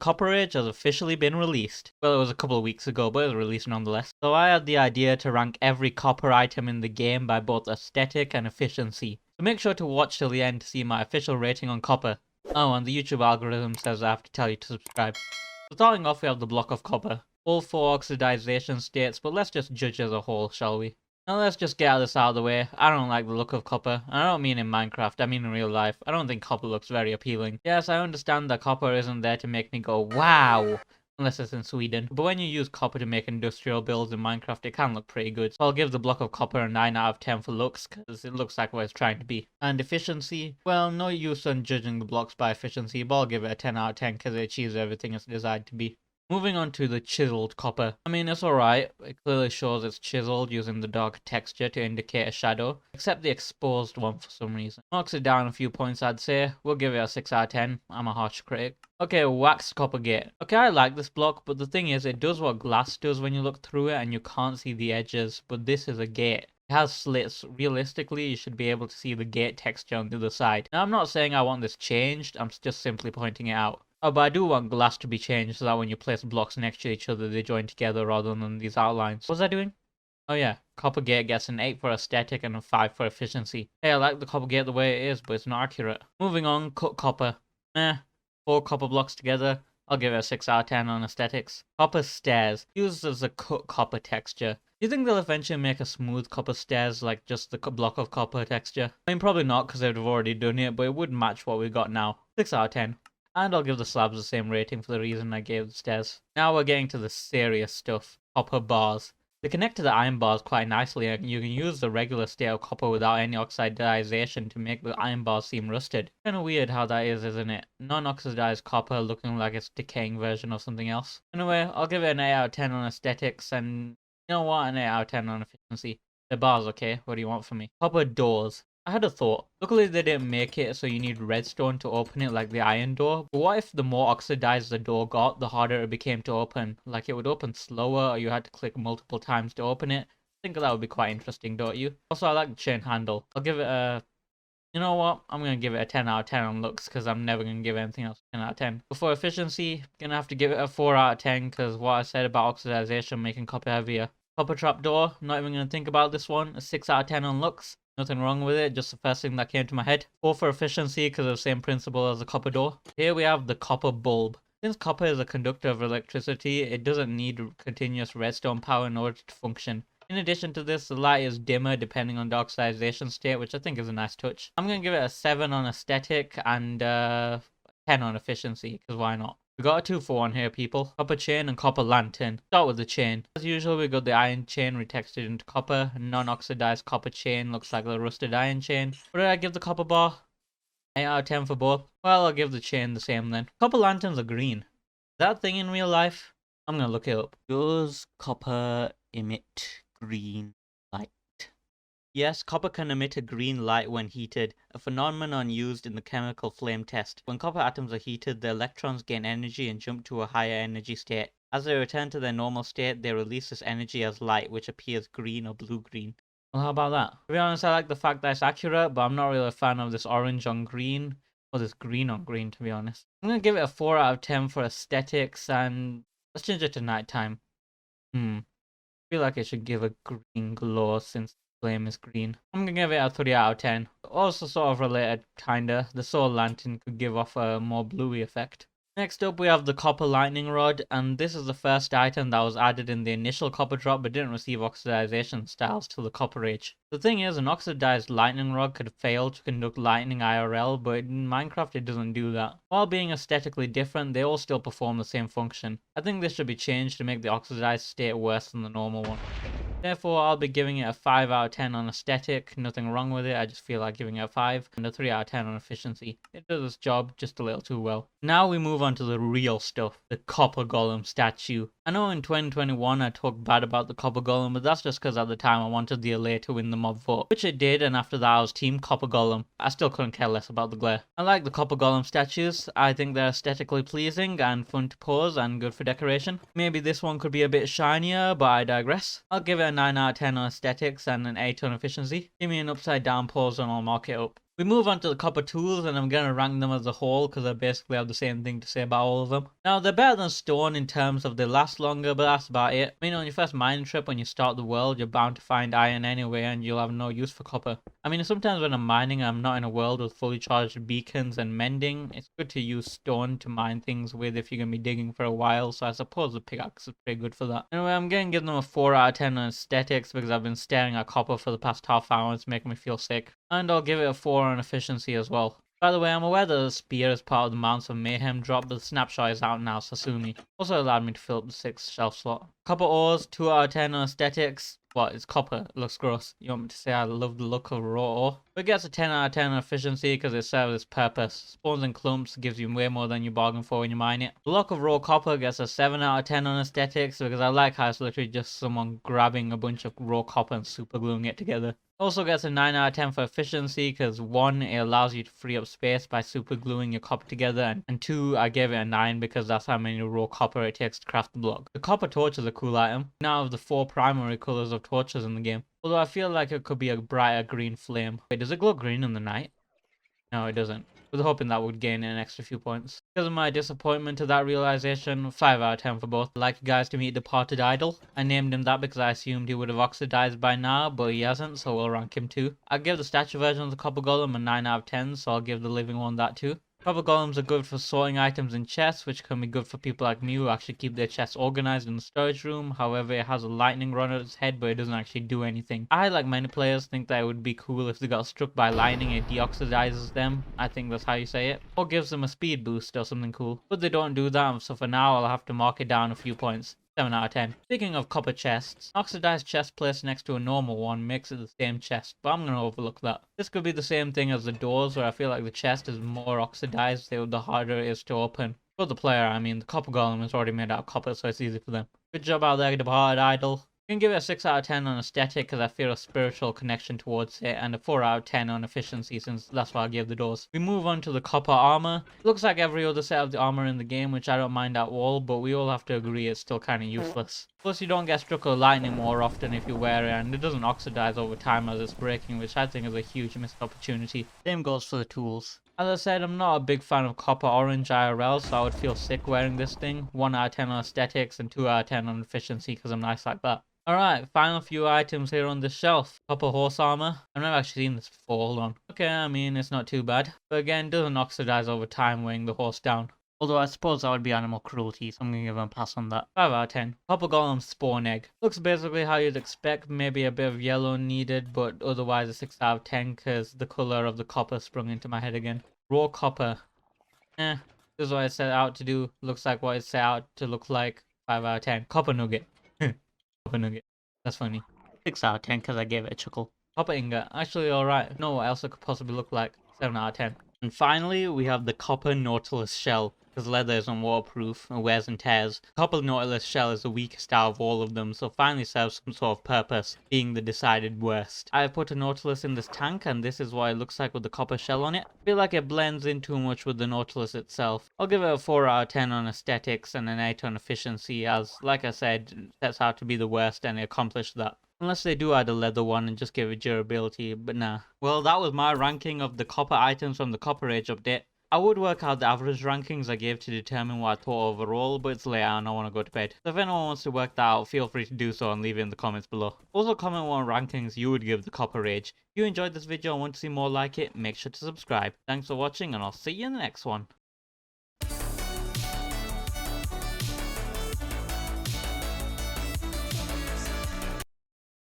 Copper Age has officially been released. Well, it was a couple of weeks ago, but it was released nonetheless. So I had the idea to rank every copper item in the game by both aesthetic and efficiency. So make sure to watch till the end to see my official rating on copper. Oh, and the YouTube algorithm says I have to tell you to subscribe. So starting off, we have the block of copper. All 4 oxidization states, but let's just judge as a whole, shall we? Now let's just get this out of the way. I don't like the look of copper. I don't mean in Minecraft, I mean in real life. I don't think copper looks very appealing. Yes, I understand that copper isn't there to make me go, wow! Unless it's in Sweden. But when you use copper to make industrial builds in Minecraft, it can look pretty good. So I'll give the block of copper a 9 out of 10 for looks, because it looks like what it's trying to be. And efficiency, well, no use on judging the blocks by efficiency, but I'll give it a 10 out of 10 because it achieves everything it's designed to be. Moving on to the chiseled copper. I mean, it's alright. It clearly shows it's chiseled using the dark texture to indicate a shadow. Except the exposed one for some reason. Knocks it down a few points, I'd say. We'll give it a 6 out of 10. I'm a harsh critic. Okay, waxed copper gate. Okay, I like this block, but the thing is, it does what glass does when you look through it and you can't see the edges. But this is a gate. It has slits. Realistically, you should be able to see the gate texture on the other side. Now, I'm not saying I want this changed. I'm just simply pointing it out. Oh, but I do want glass to be changed so that when you place blocks next to each other, they join together rather than these outlines. What was I doing? Oh yeah, copper gate gets an 8 for aesthetic and a 5 for efficiency. Hey, I like the copper gate the way it is, but it's not accurate. Moving on, cut copper. 4 copper blocks together. I'll give it a 6 out of 10 on aesthetics. Copper stairs. Used as a cut copper texture. Do you think they'll eventually make a smooth copper stairs like just the block of copper texture? I mean, probably not because they'd have already done it, but it would match what we got now. 6 out of 10. And I'll give the slabs the same rating for the reason I gave the stairs. Now we're getting to the serious stuff. Copper bars. They connect to the iron bars quite nicely, and you can use the regular state of copper without any oxidization to make the iron bars seem rusted. Kinda weird how that is, isn't it? Non-oxidized copper looking like it's a decaying version of something else. Anyway, I'll give it an 8 out of 10 on aesthetics, and you know what, an 8 out of 10 on efficiency. The bars, okay? What do you want from me? Copper doors. I had a thought. Luckily they didn't make it so you need redstone to open it like the iron door. But what if the more oxidized the door got, the harder it became to open? Like it would open slower or you had to click multiple times to open it. I think that would be quite interesting, don't you? Also, I like the chain handle. I'll give it a... You know what? I'm going to give it a 10 out of 10 on looks because I'm never going to give anything else a 10 out of 10. But for efficiency, I'm going to have to give it a 4 out of 10 because what I said about oxidization making copper heavier. Copper trapdoor, not even going to think about this one. A 6 out of 10 on looks. Nothing wrong with it, just the first thing that came to my head. 4 for efficiency because of the same principle as the copper door. Here we have the copper bulb. Since copper is a conductor of electricity, it doesn't need continuous redstone power in order to function. In addition to this, the light is dimmer depending on the oxidization state, which I think is a nice touch. I'm going to give it a 7 on aesthetic and 10 on efficiency, because why not? We got a 2 for 1 here, people. Copper chain and copper lantern. Start with the chain. As usual, we got the iron chain retextured into copper. Non-oxidized copper chain looks like the rusted iron chain. What did I give the copper bar? 8 out of 10 for both. Well, I'll give the chain the same then. Copper lanterns are green. Is that a thing in real life? I'm gonna look it up. Does copper emit green light? Yes, copper can emit a green light when heated, a phenomenon used in the chemical flame test. When copper atoms are heated, the electrons gain energy and jump to a higher energy state. As they return to their normal state, they release this energy as light, which appears green or blue-green. Well, how about that? To be honest, I like the fact that it's accurate, but I'm not really a fan of this orange on green, or this green on green, to be honest. I'm gonna give it a 4 out of 10 for aesthetics, and let's change it to nighttime. I feel like it should give a green glow since flame is green. I'm gonna give it a 3 out of 10. Also sort of related, kinda. The solar lantern could give off a more bluey effect. Next up we have the copper lightning rod, and this is the first item that was added in the initial copper drop but didn't receive oxidization styles till the copper age. The thing is, an oxidized lightning rod could fail to conduct lightning IRL, but in Minecraft it doesn't do that. While being aesthetically different, they all still perform the same function. I think this should be changed to make the oxidized state worse than the normal one. Therefore, I'll be giving it a 5 out of 10 on aesthetic. Nothing wrong with it, I just feel like giving it a 5. And a 3 out of 10 on efficiency. It does its job just a little too well. Now we move on to the real stuff. The copper golem statue. I know in 2021 I talked bad about the copper golem, but that's just because at the time I wanted the allay to win the mob vote. Which it did, and after that I was team copper golem. I still couldn't care less about the glare. I like the copper golem statues. I think they're aesthetically pleasing and fun to pose and good for decoration. Maybe this one could be a bit shinier, but I digress. I'll give it a 9 out of 10 on aesthetics and an 8 on efficiency. Give me an upside down pose and I'll mark it up. We move on to the copper tools, and I'm gonna rank them as a whole because I basically have the same thing to say about all of them. Now, they're better than stone in terms of they last longer, but that's about it. I mean, on your first mining trip, when you start the world, you're bound to find iron anyway, and you'll have no use for copper. I mean, sometimes when I'm mining, I'm not in a world with fully charged beacons and mending. It's good to use stone to mine things with if you're gonna be digging for a while, so I suppose the pickaxe is pretty good for that. Anyway, I'm gonna give them a 4 out of 10 on aesthetics because I've been staring at copper for the past half hour and it's making me feel sick. And I'll give it a 4 on efficiency as well. By the way, I'm aware that the spear is part of the Mounts of Mayhem drop, but the snapshot is out now, so sue me. Also allowed me to fill up the 6th shelf slot. Copper ores, 2 out of 10 on aesthetics. What, it's copper, it looks gross. You want me to say I love the look of raw ore? But it gets a 10 out of 10 on efficiency because it serves its purpose. Spawns in clumps, gives you way more than you bargain for when you mine it. The block of raw copper gets a 7 out of 10 on aesthetics because I like how it's literally just someone grabbing a bunch of raw copper and super gluing it together. Also gets a 9 out of 10 for efficiency because 1, it allows you to free up space by super gluing your copper together, and 2, I gave it a 9 because that's how many raw copper it takes to craft the block. The copper torch is a cool item. Now of the 4 primary colors of torches in the game, although I feel like it could be a brighter green flame. Wait, does it glow green in the night? No, it doesn't. I was hoping that would gain an extra few points. Because of my disappointment to that realization, 5 out of 10 for both. I'd like you guys to meet Departed Idol. I named him that because I assumed he would have oxidized by now, but he hasn't, so we'll rank him 2. I'll give the statue version of the Copper Golem a 9 out of 10, so I'll give the living one that too. Copper golems are good for sorting items in chests, which can be good for people like me who actually keep their chests organized in the storage room. However, it has a lightning rod at its head, but it doesn't actually do anything. I, like many players, think that it would be cool if they got struck by lightning, it deoxidizes them. I think that's how you say it. Or gives them a speed boost or something cool. But they don't do that, so for now I'll have to mark it down a few points. 7 out of 10. Speaking of copper chests, oxidized chest placed next to a normal one makes it the same chest, but I'm gonna overlook that. This could be the same thing as the doors, where I feel like the chest is more oxidized the harder it is to open. For the player, I mean, the copper golem is already made out of copper, so it's easy for them. Good job out there, Departed Idol. You can give it a 6 out of 10 on aesthetic because I feel a spiritual connection towards it, and a 4 out of 10 on efficiency since that's why I gave the doors. We move on to the copper armor. It looks like every other set of the armor in the game, which I don't mind at all, but we all have to agree it's still kind of useless. Plus you don't get struck with lightning more often if you wear it, and it doesn't oxidize over time as it's breaking, which I think is a huge missed opportunity. Same goes for the tools. As I said, I'm not a big fan of copper orange IRL, so I would feel sick wearing this thing. 1 out of 10 on aesthetics and 2 out of 10 on efficiency because I'm nice like that. Alright, final few items here on the shelf. Copper horse armor. I've never actually seen this before, hold on. Okay, I mean, it's not too bad. But again, doesn't oxidize over time weighing the horse down. Although I suppose that would be animal cruelty, so I'm gonna give him a pass on that. 5 out of 10. Copper golem spawn egg. Looks basically how you'd expect, maybe a bit of yellow needed, but otherwise a 6 out of 10 because the color of the copper sprung into my head again. Raw copper. This is what it set out to do. Looks like what it set out to look like. 5 out of 10. Copper nugget. Copper nugget. That's funny. 6 out of 10 because I gave it a chuckle. Copper ingot. Actually alright. Know what else it could possibly look like. 7 out of 10. And finally, we have the copper nautilus shell. Because leather isn't waterproof and wears and tears. Copper nautilus shell is the weakest out of all of them, so finally serves some sort of purpose, being the decided worst. I have put a nautilus in this tank, and this is what it looks like with the copper shell on it. I feel like it blends in too much with the nautilus itself. I'll give it a 4 out of 10 on aesthetics and an 8 on efficiency, as, like I said, it sets out to be the worst and it accomplished that. Unless they do add a leather one and just give it durability, but nah. Well, that was my ranking of the copper items from the Copper Age update. I would work out the average rankings I gave to determine what I thought overall, but it's late and I want to go to bed. So if anyone wants to work that out, feel free to do so and leave it in the comments below. Also comment what rankings you would give the Copper Age. If you enjoyed this video and want to see more like it, make sure to subscribe. Thanks for watching and I'll see you in the next one.